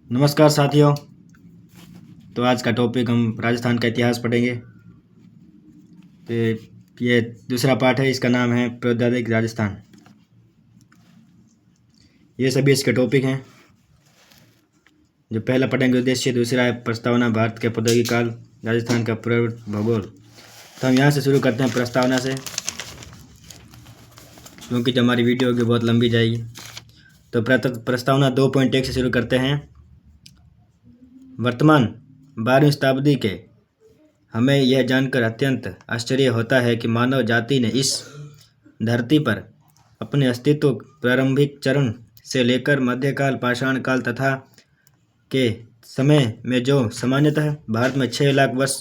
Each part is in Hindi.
नमस्कार साथियों। तो आज का टॉपिक हम राजस्थान का इतिहास पढ़ेंगे। तो ये दूसरा पार्ट है, इसका नाम है प्रौद्योगिक राजस्थान। ये सभी इसके टॉपिक हैं। जो पहला पढ़ेंगे उद्देश्य, दूसरा है प्रस्तावना, भारत के प्रौद्योगिक काल, राजस्थान का प्रवृत्त भूगोल। तो हम यहाँ से शुरू करते हैं प्रस्तावना से, क्योंकि जो हमारी वीडियो होगी बहुत लंबी जाएगी। तो प्रस्तावना 2.1 से शुरू करते हैं। वर्तमान 12वीं शताब्दी के हमें यह जानकर अत्यंत आश्चर्य होता है कि मानव जाति ने इस धरती पर अपने अस्तित्व प्रारंभिक चरण से लेकर मध्यकाल, पाषाण काल तथा के समय में जो सामान्यतः भारत में 6 लाख वर्ष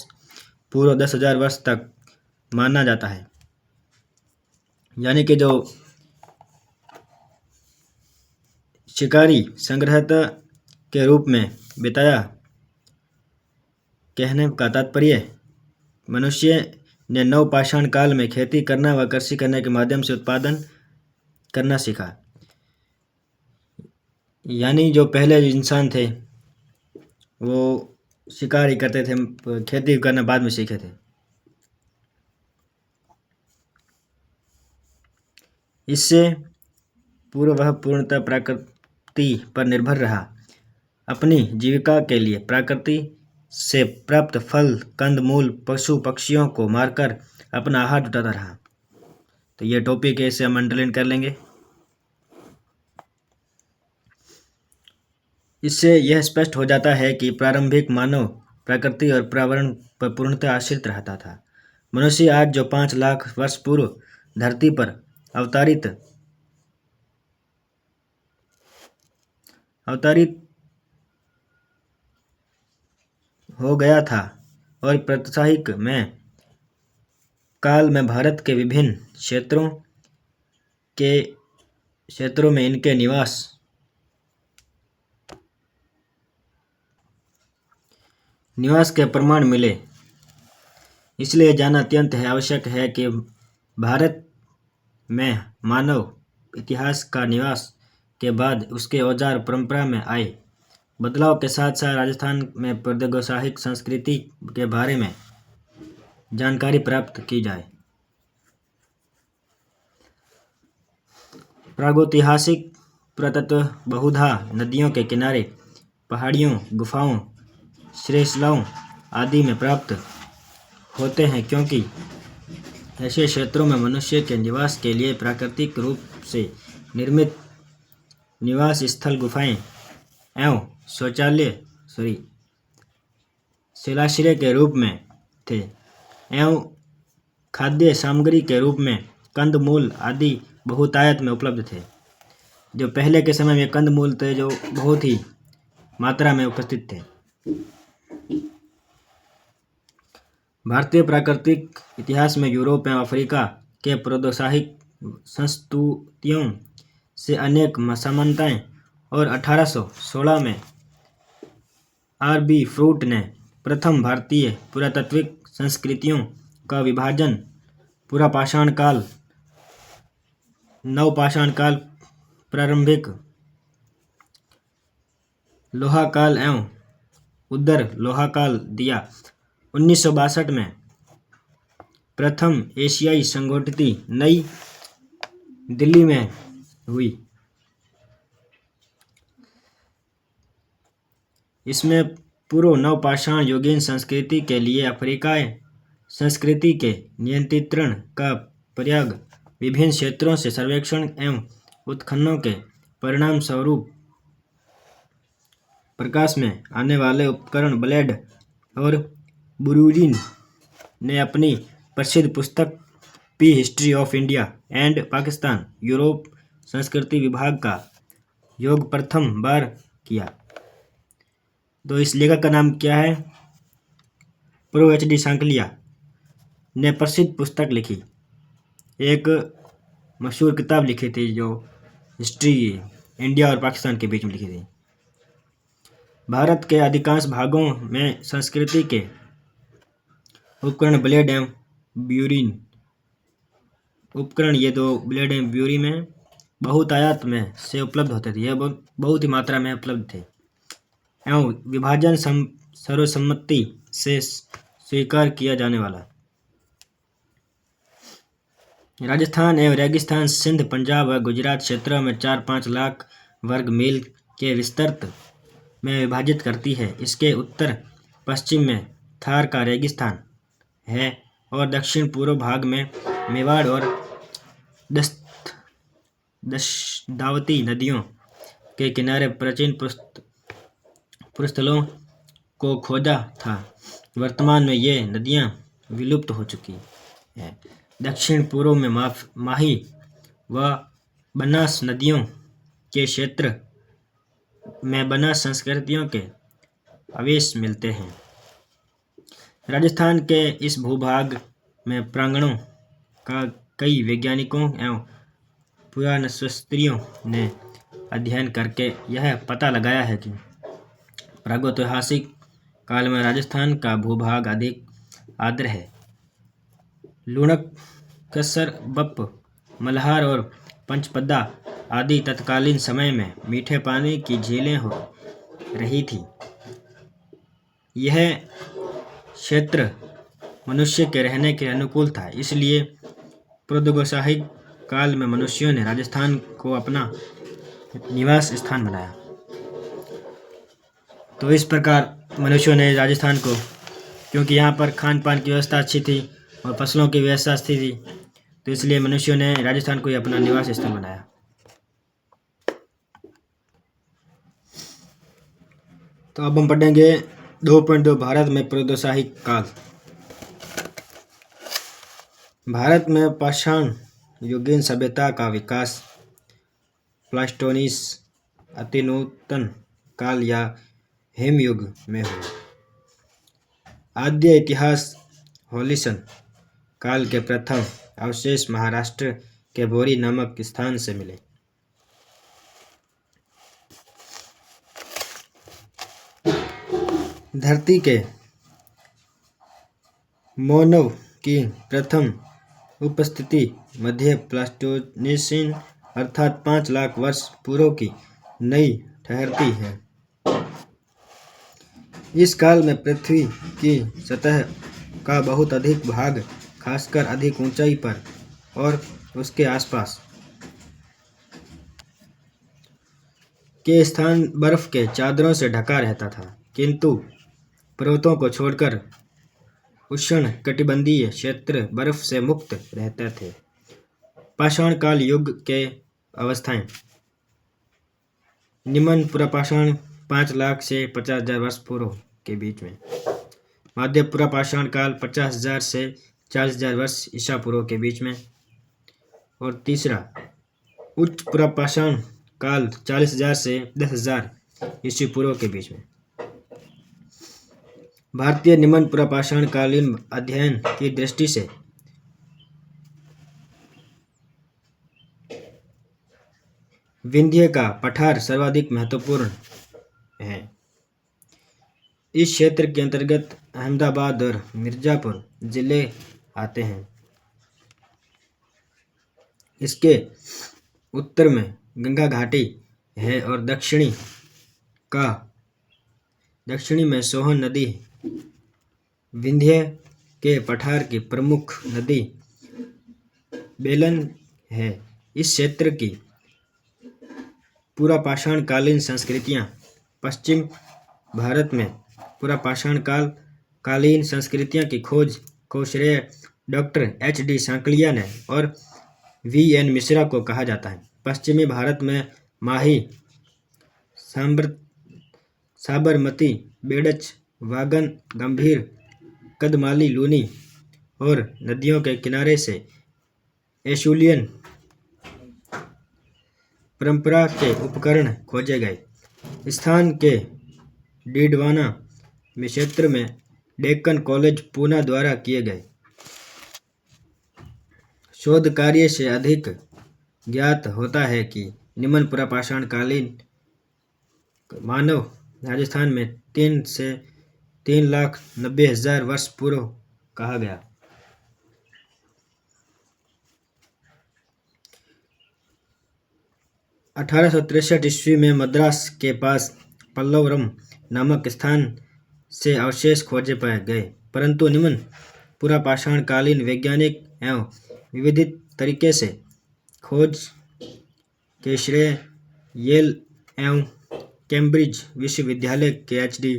पूर्व 10,000 वर्ष तक माना जाता है, यानी कि जो शिकारी संग्रहता के रूप में बिताया। कहने का तात्पर्य, मनुष्य ने नव पाषाण काल में खेती करना व कृषि करने के माध्यम से उत्पादन करना सीखा। यानी जो पहले इंसान थे वो शिकार ही करते थे, खेती करना बाद में सीखे थे। इससे पूर्व वह पूर्णतः प्रकृति पर निर्भर रहा। अपनी जीविका के लिए प्रकृति से प्राप्त फल, कंद मूल, पशु पक्षियों को मारकर अपना आहार जुटाता रहा। तो ये टॉपिक है, इसे हम अंडरलाइन कर लेंगे। इससे यह स्पष्ट हो जाता है कि प्रारंभिक मानव प्रकृति और पर्यावरण पर पूर्णतः आश्रित रहता था। मनुष्य आज जो 5 लाख वर्ष पूर्व धरती पर अवतरित हो गया था और प्रातिहासिक में काल में भारत के विभिन्न क्षेत्रों में इनके निवास के प्रमाण मिले। इसलिए जानना अत्यंत आवश्यक है कि भारत में मानव इतिहास का निवास के बाद उसके औजार परंपरा में आए बदलाव के साथ साथ राजस्थान में प्रौद्योगिक संस्कृति के बारे में जानकारी प्राप्त की जाए। प्रागैतिहासिक पुरातत्व बहुधा नदियों के किनारे, पहाड़ियों, गुफाओं, श्रृंखलाओं आदि में प्राप्त होते हैं, क्योंकि ऐसे क्षेत्रों में मनुष्य के निवास के लिए प्राकृतिक रूप से निर्मित निवास स्थल, गुफाएं एवं शिलाश्रय के रूप में थे एवं खाद्य सामग्री के रूप में कंद मूल आदि बहुतायत में उपलब्ध थे। जो पहले के समय में कंद मूल थे जो बहुत ही मात्रा में उपस्थित थे। भारतीय प्राकृतिक इतिहास में यूरोप एवं अफ्रीका के प्रौद्योगिक संस्कृतियों से अनेक समानताएं और 1816 में आर.बी. फ्रूट ने प्रथम भारतीय पुरातात्विक संस्कृतियों का विभाजन पुरापाषाण काल, नवपाषाण काल, प्रारंभिक लोहा काल एवं उदर लोहा काल दिया। 1962 में प्रथम एशियाई संगोष्ठी नई दिल्ली में हुई। इसमें पूर्व नवपाषाण युगीन संस्कृति के लिए अफ्रीकाई संस्कृति के नियंत्रण का प्रयाग, विभिन्न क्षेत्रों से सर्वेक्षण एवं उत्खननों के परिणाम स्वरूप प्रकाश में आने वाले उपकरण ब्लेड और बुरुजिन ने अपनी प्रसिद्ध पुस्तक P history of India and Pakistan Europe संस्कृति विभाग का योग प्रथम बार किया। तो इस लेखक का नाम क्या है? Pro HD. सांकलिया ने प्रसिद्ध पुस्तक लिखी, एक मशहूर किताब लिखी थी जो हिस्ट्री इंडिया और पाकिस्तान के बीच में लिखी थी। भारत के अधिकांश भागों में संस्कृति के उपकरण ब्लेड एवं ब्यूरीन उपकरण, ये दो ब्लेड एवं ब्यूरी में बहुतायत में से उपलब्ध होते थे। यह बहुत ही मात्रा में उपलब्ध थे। एवं विभाजन सर्वसम्मति से स्वीकार किया जाने वाला। राजस्थान एवं रेगिस्तान सिंध, पंजाब व गुजरात क्षेत्रों में 4-5 लाख वर्ग मील के विस्तृत में विभाजित करती है। इसके उत्तर पश्चिम में थार का रेगिस्तान है और दक्षिण पूर्व भाग में मेवाड़ और दशावती नदियों के किनारे प्राचीन पुरुस्थलों को खोदा था। वर्तमान में ये नदियाँ विलुप्त हो चुकी हैं। दक्षिण पूर्व में माही व बनास नदियों के क्षेत्र में बनास संस्कृतियों के अवशेष मिलते हैं। राजस्थान के इस भूभाग में प्रांगणों का कई वैज्ञानिकों एवं पुरातत्वविदों ने अध्ययन करके यह पता लगाया है कि प्रागैतिहासिक काल में राजस्थान का भूभाग अधिक आर्द्र है। लूणक, कसर, बप्प, मल्हार और पंचपदा आदि तत्कालीन समय में मीठे पानी की झीलें हो रही थी। यह क्षेत्र मनुष्य के रहने के अनुकूल था, इसलिए प्रागैतिहासिक काल में मनुष्यों ने राजस्थान को अपना निवास स्थान बनाया। तो इस प्रकार मनुष्यों ने राजस्थान को, क्योंकि यहाँ पर खान पान की व्यवस्था अच्छी थी और फसलों की व्यवस्था अच्छी थी, तो इसलिए मनुष्यों ने राजस्थान को ही अपना निवास स्थल बनाया। तो अब हम पढ़ेंगे 2.2 भारत में प्रागैतिहासिक काल। भारत में पाषाण युगीन सभ्यता का विकास प्लास्टोनीस अतिनूतन काल या हिमयुग में हुआ। आद्य इतिहास होलिसन काल के प्रथम अवशेष महाराष्ट्र के बोरी नामक स्थान से मिले। धरती के मानव की प्रथम उपस्थिति मध्य प्लास्टोनीसिन अर्थात 5 लाख वर्ष पूर्व की नई ठहरती है। इस काल में पृथ्वी की सतह का बहुत अधिक भाग, खासकर अधिक ऊंचाई पर और उसके आसपास के स्थान बर्फ के चादरों से ढका रहता था, किंतु पर्वतों को छोड़कर उष्ण कटिबंधीय क्षेत्र बर्फ से मुक्त रहते थे। पाषाण काल युग के अवस्थाएं निम्न पुरापाषाण 5 लाख से 50,000 वर्ष पूर्व के बीच में। मध्य पुरापाषाण काल 50,000 से 40,000 वर्ष ईसा पूर्व के बीच में। और तीसरा उच्च पुरापाषाण काल 40,000 से 10,000 ईसा पूर्व के बीच में। भारतीय निम्न पुरापाषाण कालीन अध्ययन की दृष्टि से विंध्य का पठार सर्वाधिक महत्वपूर्ण है। इस क्षेत्र के अंतर्गत अहमदाबाद और मिर्जापुर जिले आते हैं। इसके उत्तर में गंगा घाटी है और दक्षिणी में सोहन नदी। विंध्य के पठार की प्रमुख नदी बेलन है। इस क्षेत्र की पुरापाषाण कालीन संस्कृतियां पश्चिम भारत में पुरापाषाण कालीन संस्कृतियों की खोज को श्रेय डॉक्टर H.D. सांकलिया ने और V.N. मिश्रा को कहा जाता है। पश्चिमी भारत में माही, साबरमती, बेड़च, वागन, गंभीर, कदमाली, लूनी और नदियों के किनारे से एशुलियन परंपरा के उपकरण खोजे गए। स्थान के डीडवाना में क्षेत्र में डेक्कन कॉलेज पूना द्वारा किए गए शोध कार्य से अधिक ज्ञात होता है कि निम्न पुरापाषाण कालीन मानव राजस्थान में 3 से 3,90,000 वर्ष पूर्व कहा गया। 1863 ईस्वी में मद्रास के पास पल्लवरम नामक स्थान से अवशेष खोजे पाए गए, परंतु निम्न पुरापाषाण कालीन वैज्ञानिक एवं विविधित तरीके से खोज के श्रेय येल एवं कैम्ब्रिज विश्वविद्यालय के एच.डी.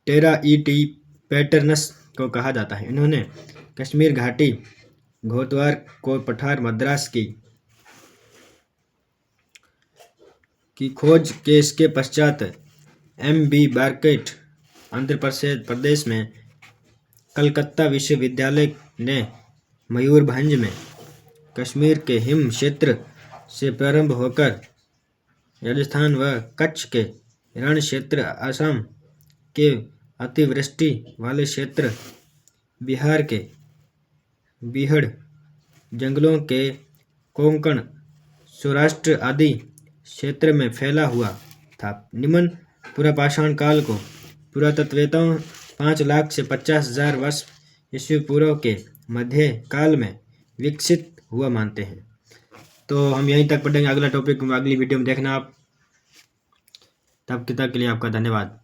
टेराइटी पैटर्नस को कहा जाता है। इन्होंने कश्मीर घाटी, घोतवार को पठार मद्रास की खोज के इसके पश्चात M.B. बार्केट आंध्र प्रदेश में कलकत्ता विश्वविद्यालय ने मयूरभंज में कश्मीर के हिम क्षेत्र से प्रारंभ होकर राजस्थान व कच्छ के रण क्षेत्र, असम के अतिवृष्टि वाले क्षेत्र, बिहार के बीहड़ जंगलों के कोंकण, सौराष्ट्र आदि क्षेत्र में फैला हुआ था। निम्न पुरापाषाण काल को पुरातत्ववेत्ताओं 5 लाख से 50,000 वर्ष ईस्वी पूर्व के मध्य काल में विकसित हुआ मानते हैं। तो हम यहीं तक पढ़ेंगे, अगला टॉपिक अगली वीडियो में देखना आप। तब तक के लिए आपका धन्यवाद।